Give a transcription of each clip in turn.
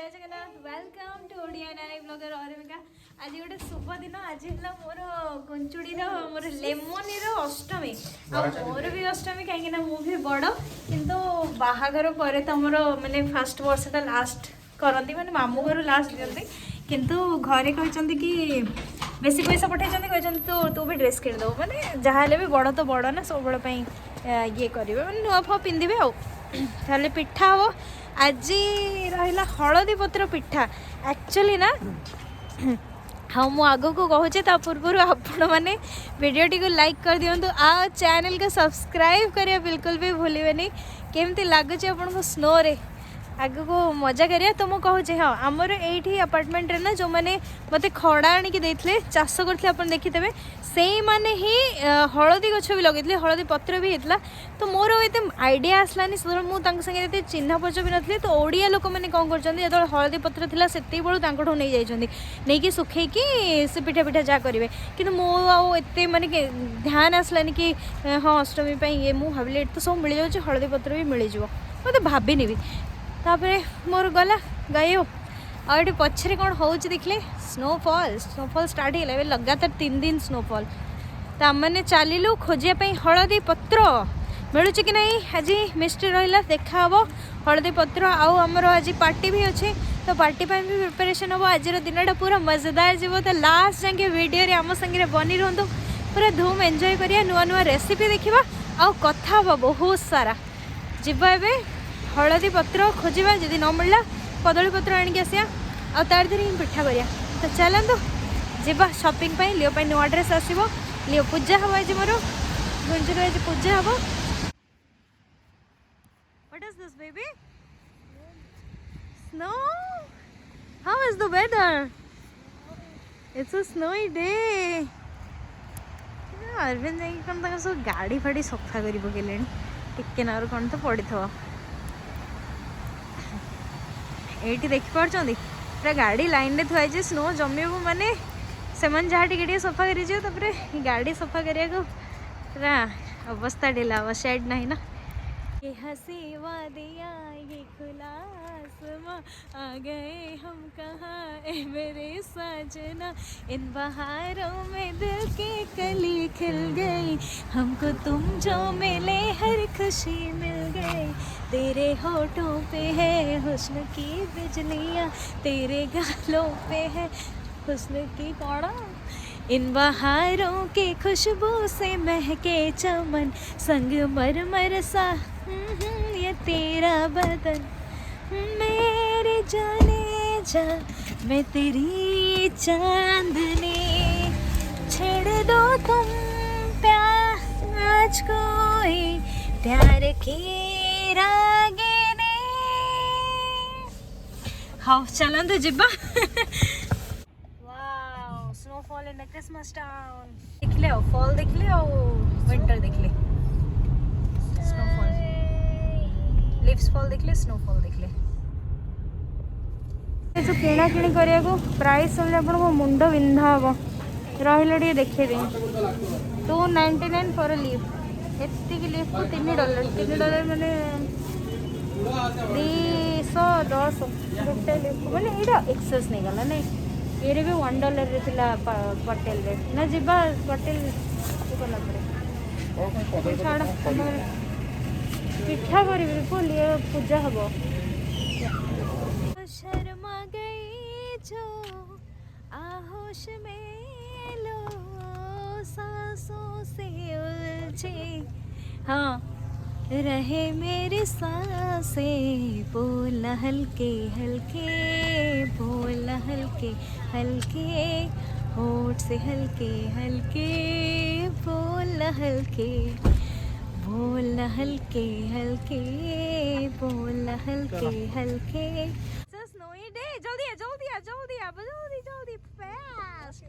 जय Jagannath welcome to Odia नानी blogger अरमिका आज गोटे शुभ दिन आज है मोर कुंचुड़ी मोर लेमनी अष्टमी मोर भी अष्टमी कहीं भी बड़ किंतु बाहागर पर तुमर माने फर्स्ट वर्षटा लास्ट करती माने मामू घर लास्ट दिखती किंतु घरे कहते कि बेसी पैसा पठे कहते तू भी ड्रेस किणदेव माने जहाँ भी बड़ तो बड़ ना सब बड़ ये करेंगे मैंने नुआ फुआ पिंधे आले पिठा हम आज रहा हलदी पत्र पिठा एक्चुअली ना हाँ मुझे आग को कहूँ पूर्व आपण मैंने वीडियो टी को लाइक कर दिंतु आ चैनल को सब्सक्राइब करिए बिल्कुल भी भूलिए केमती लगुच आपन स्नो रे आग को मजा करिया तो मुझे कहूँ हाँ आमर ये अपार्टमेंट रे ना जो मैंने मत खड़ा आणिकी देते चाष करते आप देखिथे से मैंने ही हलदी गछ भी लगे हलदी पत्र भी होता तो मोर ये आइडिया आसलानी से मुझे चिन्ह परिचय भी नी तो ओडिया लोक मैंने कौन कर हलदी पत्र था से बेलू नहीं जाइए नहीं सुखेकी से पिठा पिठा जहाँ करेंगे कि मुझे माने ध्यान आसलानी कि हाँ अष्टमी ये मुझे भाविली तो सब मिल जाऊँ हलदी पत्र भी मिल जाव मत भाविनी भी तापर मोर गला गाय आठ पछरे कौन हो देखले स्नोफॉल स्टार्ट हो लगातार 3 दिन स्नोफॉल तो आम मैंने चलू खोजापी हलदी पत्र मिलूँ कि नहीं आज मिस्ट्री रहा देखा हम हलदी पत्र आमर आज पार्टी भी अच्छे तो पार्टी भी प्रिपरेशन हम आज दिन पूरा मजेदार जीव तो लास्ट जाके वीडियो आम संगे बनी रुहतु पूरा धूम एंजॉय करिया नुआ नुआ रेसिपी देखा आउ कथा हम बहुत सारा जीवा ए हलदी पत्र खोजा जदि न मिलला कदली पत्र आणिक आसिया आ तार देहरे ही पिठा करिया तो चलतु जीवा शॉपिंग पे लियो नुआ ड्रेस आसो लियो पूजा हम आज मोर गुंजर आज पूजा हम What is this baby? Snow? How is the weather? It's a snowy day. Arvind जाकि कौन तक सब गाड़ी फाड़ी सफा कर पकड़े टिके ना कौन तो पड़ी थो ये देखिपार पूरा गाड़ी लाइन रे थुआई स्नो जमीबू माने से जहाँ टे सफा कर गाड़ी सफा करने को पूरा अवस्था ढिला शेड नहीं ना ये हंसी वादियाँ ये खुला आसमां आ गए हम कहाँ ए मेरे साजना इन बहारों में दिल की कली खिल गई हमको तुम जो मिले हर खुशी मिल गई तेरे होठों पे है हुस्न की बिजलियाँ तेरे गालों पे है हुस्न की कौड़ा इन बहारों के खुशबू से महके चमन संग मर सा ये तेरा बदन मेरे जाने जा मैं तेरी चांदनी छेड़ दो तुम प्यार आज कोई प्यार की रागिनी हाँ चलन तो Jivba snowfall in Christmas town देख ले फॉल देख ले और विंटर देख ले स्नोफॉल लीव्स फॉल देख ले स्नोफॉल देख ले जो किणा किणी करिया को प्राइस सुनले अपन को मुंड बिंधा हबो रहिले टी देखे दे $2.99 फॉर अ लीव एत्ती की लीव को $3 माने 210 गोटे लीव को माने एटा एक्सेस नहीं गला नहीं ये भी $1 रे थिला पटेल रे ना जीवा पटेल गला पड़े छाड़ पिठा करी लिए पूजा हम शर्मा गई जो आहोश में लो सांसों से उलझे हाँ रहे मेरी सांसें बोल हल्के हल्के बोल हल्के हल्के होठ से हल्के हल्के बोल हल्के बोल हल्के हल्के बोल हल्के हल्के स्नोई डे जल्दी जल्दी फास्ट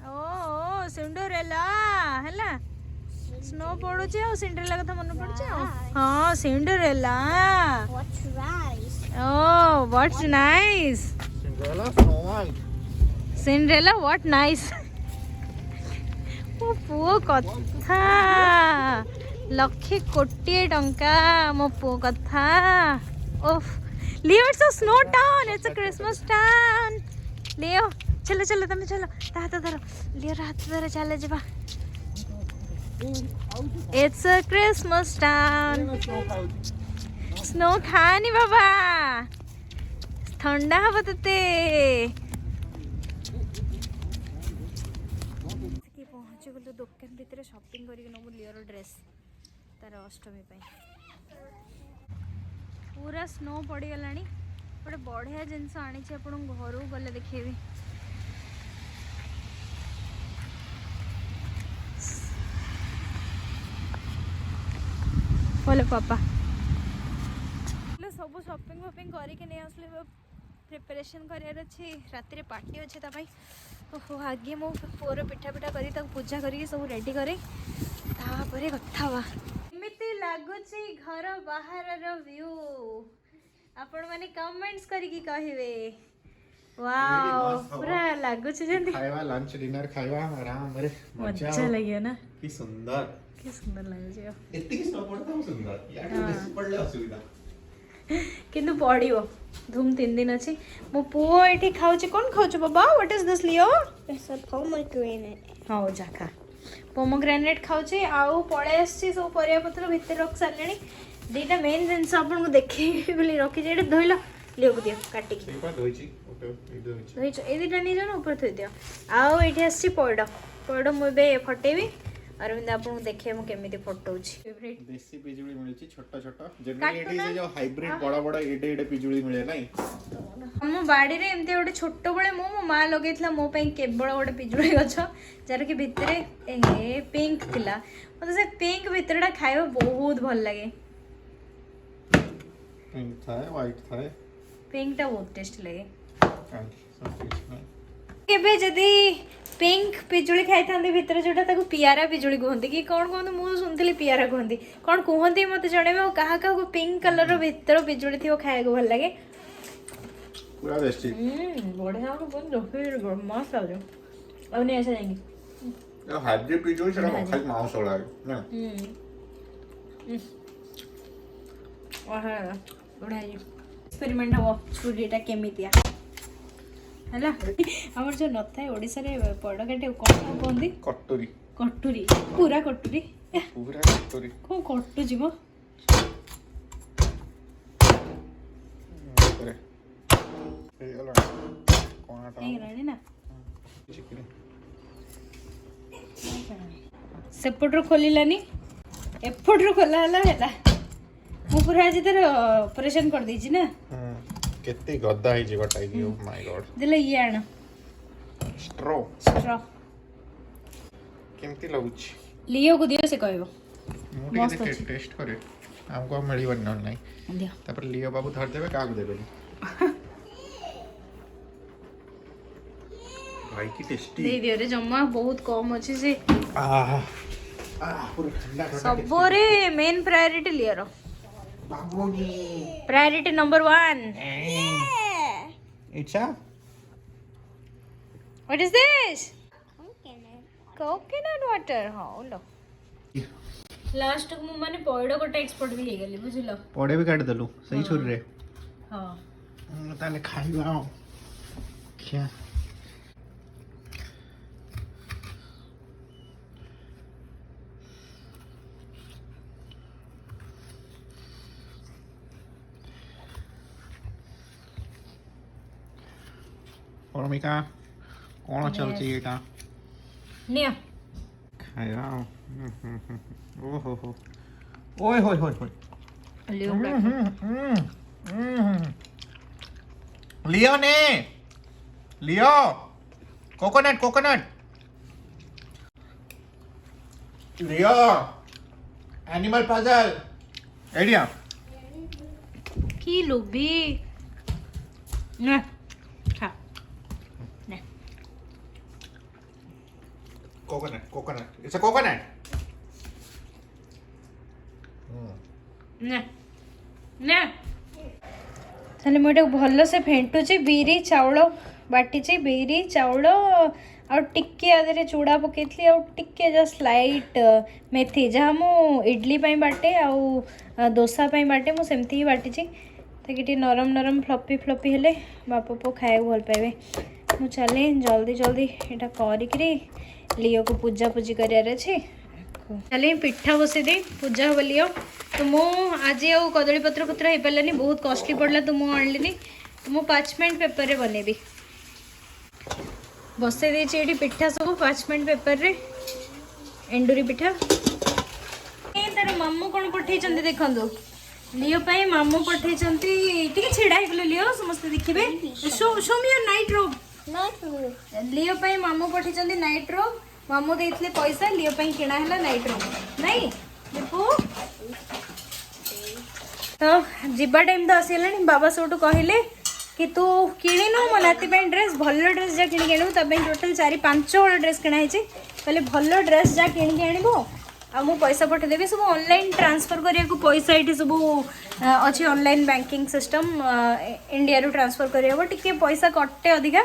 ओ सिंड्रेला हैला स्नो पड़ुचे आ सिंड्रेला कथा मन पड़ुचे हां Cinderella oh what's nice Cinderella snow white Cinderella what nice ओ पुओ कथा लक्षे कोटी टंका मो पुओ कथा ओफ Leo it's a snow town, it's a Christmas town. Leo चलो चलो तुम चलो, हाथ धर, लियो हाथ धर, चले जा। It's a Christmas town. Snow खानी बाबा, ठंडा हम ते पहुँची गलु दुकान भितर शॉपिंग करके नबु लियोर ड्रेस तार अष्टमी पे। पूरा स्नो पड़गला, गोटे बढ़िया जिनस आनी आपण घर गले देखेबी। बोले पापा सब शॉपिंग वॉपिंग करके नहीं आसले, प्रिपरेशन करार अच्छी, राति रे पार्टी अच्छे तापाई। ओहो आगे मो पुअर पिठा पिठा करी पूजा करके सब रेडी करे तापरे कथा बा। एमिति लागुची घर बाहर व्यू, आपण माने कमेंट्स करके कहिवे। वाओ पूरा लागुची जंदी खाइबा, लंच डिनर खाइबा आराम रे, मजा लगे ना। की सुंदर, की सुंदर लागे छ। एतिकी स्नो पड़ता है सुंदर, या बेसी पड़ले असुविधा किंतु पड़ियो धूम 3 दिन अच्छी। मो पुओ एठी खाउची, कोन खाउची बाबा? What is this Leo? It's a pomegranate. हां जा खा। पोमोग्रेनेट खाउची, आउ पळे आसी सब परिया पत्र भितर रख सारलेनी। दीटा मेन जिंस आपन को देखि बोली रखी जेडे धोइलो, लियो को दियो काटी की। एपा धोइची, ओके ए धोइची। धोइचो ए दीटा नि जनो ऊपर थोइ दियो। आउ एठी आसी पड़ो पड़ो मु बे फटेबी। अरविंद आपन को देखे मु केमिति फटौची। फेवरेट देसी पिजुली मिलची, छोटा छोटा जनरली एठी से जो हाइब्रिड बड़ा बड़ा एडे एडे पिजुली मिले नै। हम बाड़ी रे एमते गोटे छोट बळे मो माँ लगेइथला मो पई केवल गोटे पिजुली गछ, जार कि भितरे ए पिंक थिला। मते से पिंक भितरडा खाइबा बहुत भल लागे। पिंक थाए, व्हाइट थाए, पिंक टा बहुत टेस्टी लागे। काई सब कुछ नै। केबे जदी पिंक पिजुली खाई थांदे भितर जोटा ताको पियारा पिजुली कहंती कि कोन कहंती, मु सुनथली पियारा कहंती, कोन कहंती मते जणेबे काहा का को पिंक कलर रो भितर पिजुली थियो खाए को भल लागे। पूरा टेस्टी। बढ़िया को बन दो फिर मस्त आ जाओ। अब नहीं ऐसा जाएंगे यो हाइब्रिड पिजुली छड़ा खाली मांस वाला है ना। ओहा बढ़िया जी एक्सपेरिमेंट हो छुरीटा केमितिया हला। हमर जो नथाय ओडिसा रे पडकाटे कोन कोंदी कटोरी, कटुरी, पूरा कटुरी, पूरा कटोरी को कटु जीवो करे ए गला कोनाटा ए रानी ना चिकन सेपटर खोलिलानी एपटर खोला हला मु पूरा आज तर ऑपरेशन कर दी ना। केते गद्दा है जी गटाई की। ओ माय गॉड दिले ये आना स्ट्रॉ स्ट्रॉ केमती लागुच लियो को दियो से कहबो मस्त अच्छी टेस्ट करे हमको मिली बन नहीं दियो तापर लियो बाबू धर देबे का को देबे भाई की टेस्टी दे दियो रे जम्मा बहुत कम अछि से आह पूरा ठंडा ठंडा सबरे मेन प्रायोरिटी लियो रो बाबूजी priority number 1 it's a what is this Coconut. Coconut water हां लो लास्ट को माने पॉइडो कोटा एक्सपोर्ट भी हे गेली बुझलो पड़े भी काट दलु सही छुरी रे हां ताले खाइबा क्या और मिका कौन चलची एटा निया खाया ओहो हो ओए होय होय होय लियो लियो ने लियो कोकोनट कोकोनट लियो एनिमल पजल एडिया की लोभी ना खा ना coconut coconut it's a coconut ना ना ताले मोटे भलो से फेंटुची बीरी चाउल बाटीची बीरी चाउल आ टिके आदरे चूड़ा पकेइथली आ टिके जस्ट लाइट मेथी जहाँ मु इडली पाई बाटे आ डोसा पाई बाटे मु सेमती ही बाटीची ताकि नरम नरम फ्लपी फ्लपी हेले बापा पो खाए भल पाइबे। मु चले जल्दी जल्दी यहाँ करी लियो को पूजा पूजी करार अच्छे। चले पिठा बसई दे पूजा हम लियो। तो मु आज आउ कदली पत्र पत्र हो पारानी बहुत कॉस्टली पड़ला तो मुझे आणलिनी। तो मु पार्चमेंट पेपर रे बनेबी बसई देती पिठा सब पार्चमेंट पेपर रे एंडुरी पिठा। तार मामू कौन पठे देखो लियो पाई मामू पठे छिड़ा हो लियो समस्त देखिए। शो मी योर नाइट रोब। लियो पाई मामू पठे नाइट रोब। मामू देते पैसा लियो पाई किणा है नाइट रोब नहीं देखो। तो जीवा टाइम तो आसला बाबा सब कहले कि तू किणु मो नाती ड्रेस भल ड्रेस जा कि टोटाल 4-5 हल ड्रेस किणाई कहले भल ड्रेस जा कि आणबो आ मु पैसा पठेदेवी सब ऑनलाइन ट्रांसफर करिया को पैसा ये सब अच्छी ऑनलाइन बैंकिंग सिस्टम इंडिया रू ट्रांसफर करिया टिके पैसा कटे अधिका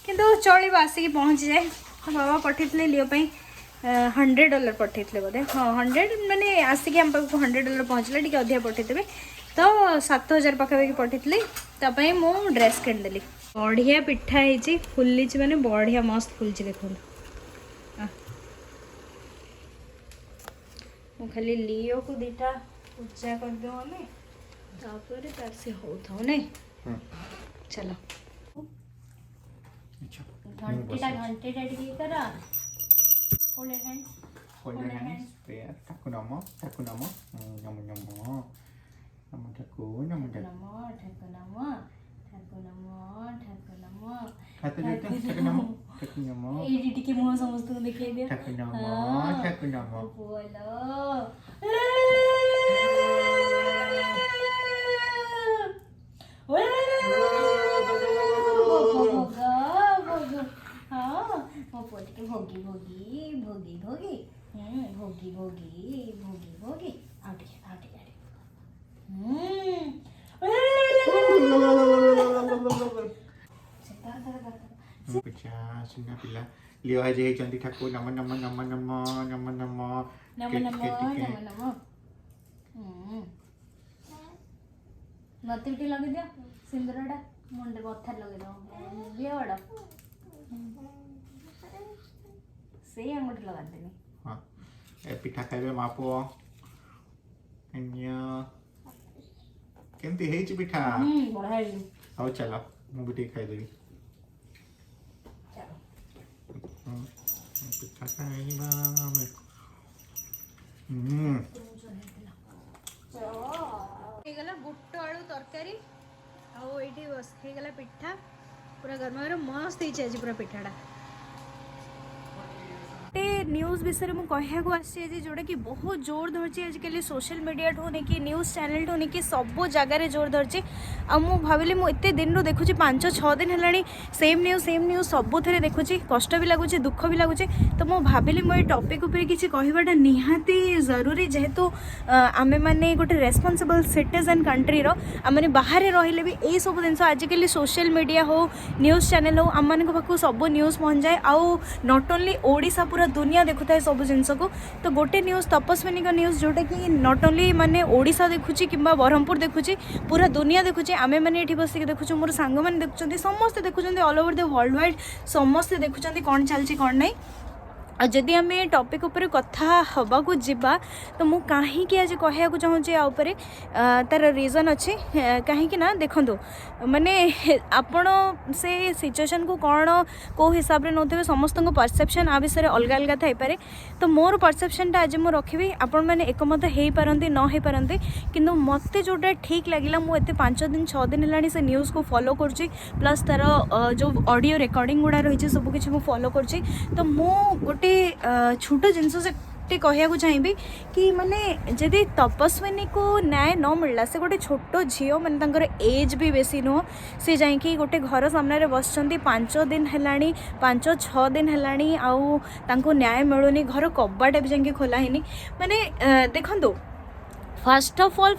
किंतु चलो आसिक पहुँची जाए। बाबा पठे लियो $100 पठे बोधे हाँ 100 माने आसिक आम पाक $100 पहुँचला टी अधिका पठेदेवे। तो 7,000 पाखापाखि पठे मु ड्रेस किणदेली। बढ़िया पिठा है फुली माने बढ़िया मस्त फुलची देखो। मु खाली लियो को दीटा पूजा कर दो हमें तापर तार से हो था नहीं। चलो घंटेटा घंटेटा टिके करा hold hands prayer Thakur Namo Namo Namo Namo Namo Thakur Namo Namo Thakur नमो ठाकुर नमो ठाकुर नमो ठाकुर नमो ठाकुर नमो एडी टिके मुंह समस्त को दिखाई दिया ठाकुर नमो ठाकुर नमो बोलो भोगी भोगी भोगी भोगी भोगी भोगी भोगी भोगी आउट पिछा सुना पिला लियो है जे चंदी ठाकुर नमो नमो नमो नमो नमो नमो नमो नमो नमो नमो मत लगे दियो सिंदूरटा मुंडे कथा लगे दो बियड़ से अंगूठी लगा देनी। हाँ ए पिठा खाइबे मापो अन्य केमती हेची पिठा बड़ा है आओ चलो मु भी खाई देबी। पिठा खाइबा में गला बुट आलू तरकारी आउ ये बस गला पिठा पूरा गरमा गरम मस्त ही आज पूरा पिठाटा। न्यूज़ विषय में कहूँ आसी जोटा कि बहुत जोर धरती आजिकल सोशल मीडिया ठू नहीं कि न्यूज़ चैनल ठू नहीं कि सब जगार जोर धरती। मु भाविली मुझे दिन रू देखुची 5-6 दिन है सेम न्यूज़ सबुथ देखुची कष्ट भी लगुच दुख भी लगुच। तो मु भाविली मो टॉपिक उपर किसी कहवाटा निहाती जरूरी जेहेतु आमे माने गोटे रेस्पॉन्सिबल सिटीजन कंट्री रो आम बाहर रहिले भी यही सब जिन आजिकल सोशल मीडिया हो न्यूज़ चैनल हो आम मान पाखु सब न्यूज़ पहुँच जाए। आउ नॉट ओनली ओडिशा पूरा दुनिया देखुता है सब जिनस को। तो गोटे न्यूज़ तपस्विनी का न्यूज़ जोटा कि नॉट ओनली माने ओडिशा देखुची किंबा ब्रह्मपुर देखुची पूरा दुनिया देखुची आमे माने एठी बसिक देखुछु मोर सांग माने देखुचंती समस्त देखुचंती all over the world wide समस्त देखुचंती कौन चलची कौन नहीं। जदि आम टॉपिक उपर कथा हवा को जिबा तो मु कहीं आज कहया चाहूँगी आउपरे तार रीजन अच्छी कहीं ना देखो माने आपण से सिचुएशन को कौन को हिसाब से नौथे समस्त परसेप्शन आ विषय अलग अलग थाईपे। तो मोर परसेप्शनटा आज मुझे रखी आपण मैंने एकमत हो पारती न हो पारती किंतु मत जोटा ठीक लगे मुझे 5-6 दिन है से न्यूज़ को फॉलो करुँची प्लस तार जो ऑडियो रिकॉर्डिंग गुड़ा रही सब किसी मुझे फॉलो करुँची। तो मु गोटे छोट जिनस से कहूँ चाहिए कि माने जदि तपस्विनी को न्याय न मिलला से गोटे छोट झील माने एज भी बेसी नुह सी जाकि गोटे घर सामने बस 5 दिन है 5-6 दिन है आउ न्याय मिलूनी घर कबाट भी जाकि खोला है माने देखो फास्ट ऑफ ऑल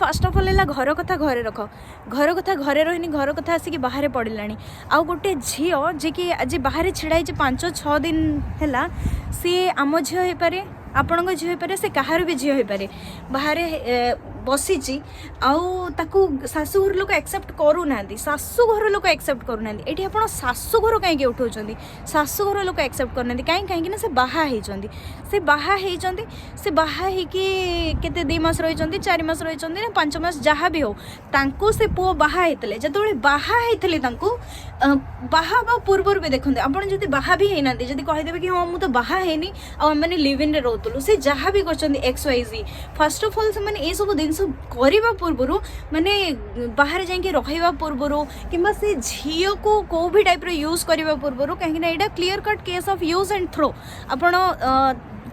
है घर कथा घरे रख घर कथा घरे रही घर कथा आसिक बाहर पड़ला आउ गोटे झील जी कि आज बाहर छिड़ाई 5-6 दिन है सी आम झील हो पारे आपण झील हो पारे से कहार भी झील हो पारे बाहर बसी आउ शाशुघर लोक एक्सेप्ट करूना शाशुघर लोक एक्सेप्ट करूना ये आप शाशुघर कहीं उठाऊँ शाशुघर लोक एक्सेप्ट करना कहीं से बाहा से बाहा केते 2 मास रही 4 मास रही ना 5 मास जहाँ भी हो से पुओ बाहा होते जो बाहा होते बाहा पूर्व भी देखते आपड़ जब बाहा भी होना जब कहीदेवे कि हाँ मुझे बाहा हैनी आने लिव इन रोलु से जहाँ भी कर XYZ फर्स्ट अफ ऑल से सब जिन करने पूर्वर माने बाहर जाकि रहा पूर्वर कि से झी को कौ भी टाइप यूज करने पूर्वर कहीं यहाँ clear cut case of use and throw आपण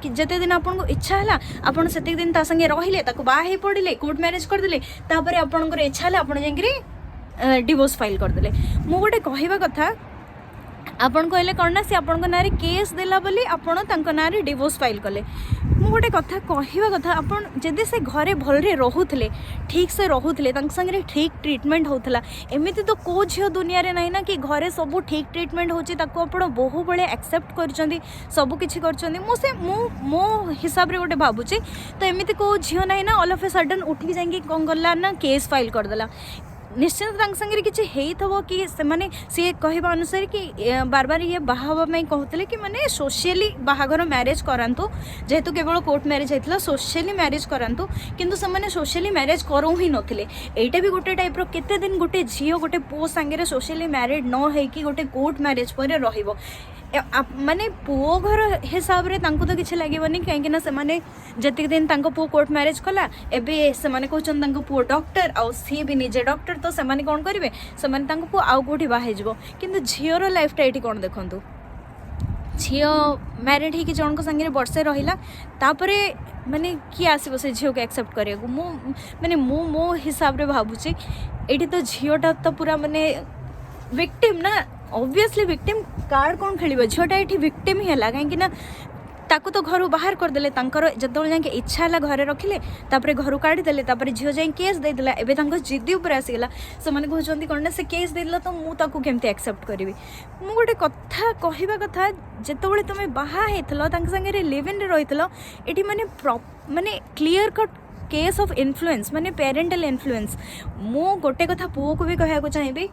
जिते दिन आपको इच्छा है आपड़ से दिन संगे रहिले बाहा पड़े कोर्ट मैरेज करदे तापर आपंकर इच्छा है आपड़ जा डिवोर्स फाइल करदे मु गोटे कहवा कथा आपन कहले कौन ना सी आपण ना केस देला बोली आपण तांको ना डिवोर्स फाइल कले मु गोटे कथा कहवा कथा आपण जदि से घरे भलरे रहूथले ठीक से रहूथले तांक संगे ठीक ट्रीटमेंट होथला एमिति तो को झियो दुनिया रे नाही ना कि घरे सब ठीक ट्रीटमेंट होची ताको आपण बहु बळे एक्सेप्ट करचंदी सब किछि करचंदी मो हिसाब रे गोटे भाबुची तो एमिति को झियो नाही ना ऑल ऑफ ए सडन उठी जांगी कोन गल्ला ना केस फाइल कर देला निश्चित संगे किसी कि सी कहवा अनुसार कि बार बार ये बाहावाई कहते कि माने सोशियली बाहागर मैरेज करातु जेहेतु केवल कोर्ट मैरेज होता सोशियली मैरेज करातु किंतु से सोशियली मैरेज करूँ ही नथिले एटा भी गोटे टाइप केते दिन गोटे झील गोटे पुओ सांगे सोशियली मैरिड न होइकी गोटे कोर्ट मैरेज पर रहिबो माने पुओ घर हिसाब रे तांको तो किसी लगे कहीं से माने जति दिन तांको पुओ कोर्ट मैरेज कला एबे से माने कहउछन तांको पुओ डॉक्टर आउ सी भी निजे डॉक्टर तो से माने कोन करिवे से माने तांको पुओ आउ कोठी बाहे जबो किंतु झियोर लाइफटा एठी कोन देखंतु झियो मैरिड ही कि जणको संगे वर्षे रहिला तापरे माने किए आसो से झील को एक्सेप्ट करिया माने मो हिसाब रे भाबुची एठी तो झियोटा तो पूरा माने विक्टिम ना ऑब्वियसली विक्टिम कार्ड कौन खेल झीटा ये विक्टिम ही है कहीं ताकू तो घर बाहर करदे जो जाके इच्छा है घरे रखिले तापर घर काढ़ीदे झील जाए केस देदेला एवं जिद्दी उपर आसीगला से मैंने कहते कौन ना से केस देदेला तो मुझे केमती एक्सेप्ट करी मु गोटे कथा कहवा कथा जिते तुम बाहा संगे लिव इन रही ये माने clear cut case of influence माने पेरेंटल इन्फ्लुएंस मु गोटे कथा पुओ को भी कहना चाहिए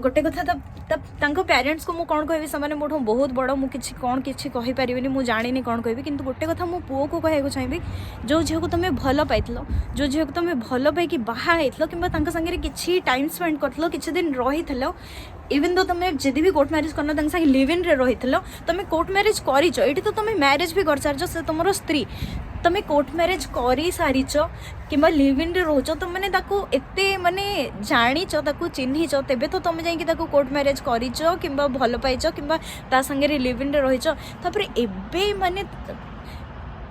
गोटे कथा तब पेरेंट्स को मु कौन कहबी से मोठू बहुत बड़ मुझे कौन किसी कहीपरि मुझे जानी कौन कहबी किंतु गोटे कथा मो पुओ को कहना चाहिए जो झील को तुम्हें भल पाई जो झील को तुम्हें भल पाई बाहा कि संगे किसी टाइम स्पेंड कर किसी दिन रही इवन दो तुम्हें जदि भी कोर्ट मैरेज करना संगे लिव इन रे रही तुम्हें कोर्ट मैरेज करिच ये तो तुम्हें मैरेज भी कर सारिच से तुम स्त्री तुम्हें कोर्ट मैरेज कर सारिच कि लिव इन रे रोच तुम मैंने एते माने जानीच चिन्हिच तेबे तो तुम जाइए कोर्ट मैरेज करिच कि भल पाइच कि संगे लिव इन रे रहिच तापर एबे माने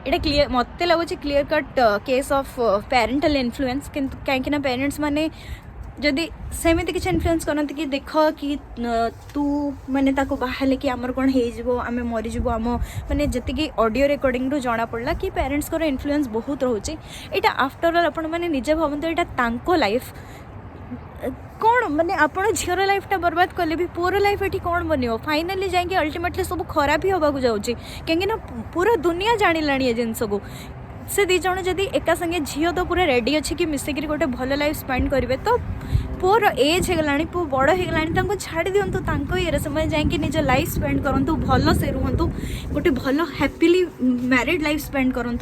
एटा क्लियर मत लगुच clear cut case of parental influence किंतु कहीं पेरेंट्स माने जदि सेमती किसी इन्फ्लुएंस करते कि देख कि तू माने ताको बाहले कि आमर कौन हो आम मरीजु आम माने जी ऑडियो रिकॉर्डिंग रू जना पड़ा कि पेरेंट्स को इन्फ्लुएंस बहुत रोचे यहाँ आफ्टर ऑल आपण मैंने निजे भावतु यहाँ तांको लाइफ कौन माने आपण झीर लाइफटा बर्बाद कले भी पुअर लाइफ ये कौन बनो फाइनाली जाएंगे अल्टीमेटली सब खराब ही होगा जाऊँगी कहीं पूरा दुनिया जानिला जिनस को से दी जण जदि एका संगे झील तो पूरा रेडी अच्छी कि मिसिक गोटे भल लाइफ स्पेंड करेंगे तो पुअर एज होगा पु बड़ होगा छाड़ दिंतु ये समय जाकि निज लाइफ स्पेंड करूँ भल से रुहतु गोटे भल हैप्पीली मैरिड लाइफ स्पेंड करूँ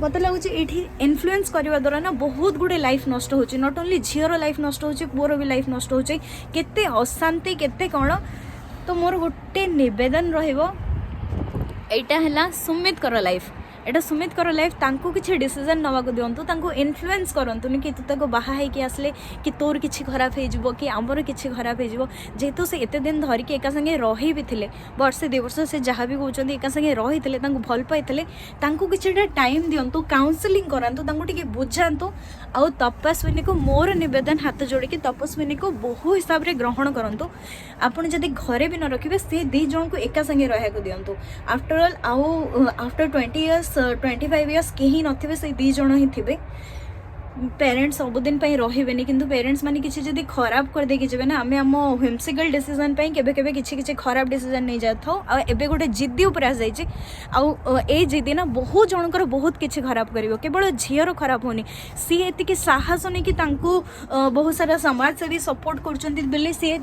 मत लगुच ये इन्फ्लुएंस करने द्वारा ना बहुत गुड़े लाइफ नष्ट हो नॉट ओनली झीर लाइफ नष्ट हो पुअर भी लाइफ नष्ट हो केते अशांति केते कौन तो मोर गोटे निवेदन रहीटा है सुमित कर लाइफ एटा सुमित कर लाइफ तांको किसी डिसीजन नवाक दिंतु तांको इन्फ्लुएंस करंतुनी कि तू ताको बाहा है कि आसले कि तोर किसी खराब हो कि आमर किसी खराब हो जेहेतु से एते दिन धरिकी एका संगे रही भी थे वर्षे 2 वर्ष से जहाँ भी कहते एका संगे रही थे भल पाई किसी टाइम दिंतु काउंसलिंग करातु टे बुझातु आउ तपस्विनी को मोर निवेदन हाथ जोड़िकी तपस्विनी को बहु हिसाब से ग्रहण करूँ आपड़ जदि घरे भी न रखिए से 2 जन को एका संगे रहा दिंतु आफ्टर ऑल आउ आफ्टर 20 years 25 years कहीं नथिबे से 2 जन ही थे पेरेंट्स सबुदिन रही कि पेरेंट्स माने किसी जदि खराब कर देकी जबे ना आम आम व्हिम्सिकल डिसीजन केबे केबे किछि खराब डिसीजन नहीं जाथौ आ एबे गोटे जिद्दी ऊपर आ जाइछि आ ए जिद्दी ना बहुत जनकर बहुत किछि खराब करिवो केवल झीर खराब होनी सी एतिकी साहस नहीं कि तांको बहुत सारा समाज सेवी सपोर्ट करछन्ती बेले सी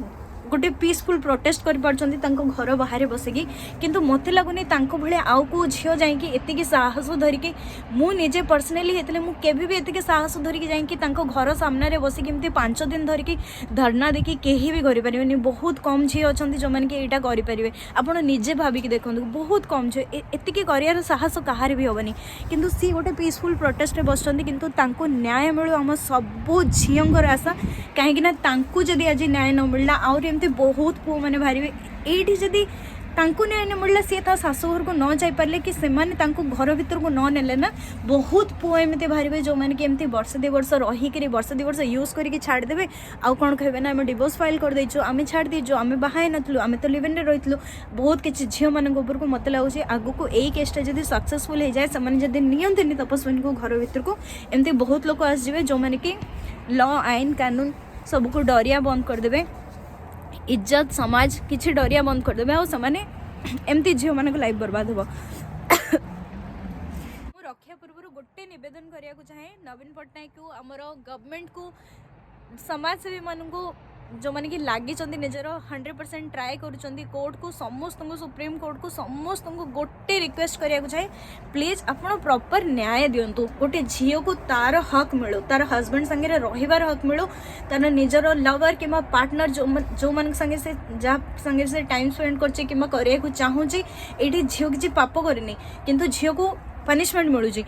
गोटे पीसफुल प्रोटेस्ट कर पारछन्ती तांको घर बाहर बसिकी किंतु मते लागुनी तांको भले आउ को झियो जाइकी एतिकी साहस धरिकी मु निजे पर्सनली हेतले मु केबे भी एतिकी साहस धरिकी जाइकी तांको घर सामने रे बसिकी एमती 5 दिन धरिकी धरना देखी केही भी करि परिबेनी बहुत कम झियो अछन्ती जो माने कि एटा करि परिबे आपण निजे भाबी कि देखंतु बहुत कम झियो एतिकी करियार साहस कहार भी होबनी किंतु सी गोटे पीसफुल प्रोटेस्ट रे बसछन्ती किंतु तांको न्याय मिलु हम सब झियोंगर आशा काहेकि ना तांको जदी आज न्याय न मिलला और बहुत पुओ मैंने बाहर ये जदि तांको न्याय न मिलला सी शाशुघर को न जाई पारे कि सेमाने तांको घर भीतर को न नेले ना बहुत पुओ एमती बाहर जो मैंने कि एमती वर्ष 2 वर्ष रहीकि वर्ष 2 वर्ष यूज करके छाड़देवे आउ कौन कहे ना आम डिवोर्स फाइल कर देचु आम छाड़ देचु आम बाहा नथिलु आम तो लिव इन रही बहुत किसी झील मान उपर को मत लगुच आगु को यही केसटा जब सक्सेसफुल हो जाए से जब नियंतनी तपस्विनी को घर भीतर को एमती बहुत लोग आसवे जो मैंने कि लॉ आईन कानून सबको डरिया बंद करदे इज्जत समाज किसी डरिया बंद करदे आ सने एमती झील मान लाइफ बर्बाद हो रक्षा पूर्व गोटे निवेदन करिया चाहे नवीन पट्टनायक को आमर गवर्नमेंट को समाजसेवी मान को जो मैंने कि लगी निजर 100% ट्राए करुँच कोर्ट को समस्त को सुप्रीम कोर्ट को समस्त को गोटे रिक्वेस्ट करिया चाहे प्लीज आपड़ प्रॉपर न्याय दिंतु गोटे झील को तार हक मिलू तार हजबैंड संगे रहिबार हक मिलू तार निजर लवर कि पार्टनर जो मान संगे से जहाँ संगे से टाइम स्पेंड कर चाहूँगी ये झील किसी पाप करनी किंतु झील को पनिशमेंट मिलूँ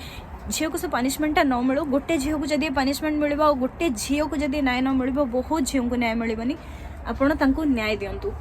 झील को से पनिशमेंटा न मिलू गोटे झील को जब पनिशमेंट मिल गोटे झील को जब न्याय न मिल बहुत झील को न्याय मिलनी आपड़ न्याय दिंतु।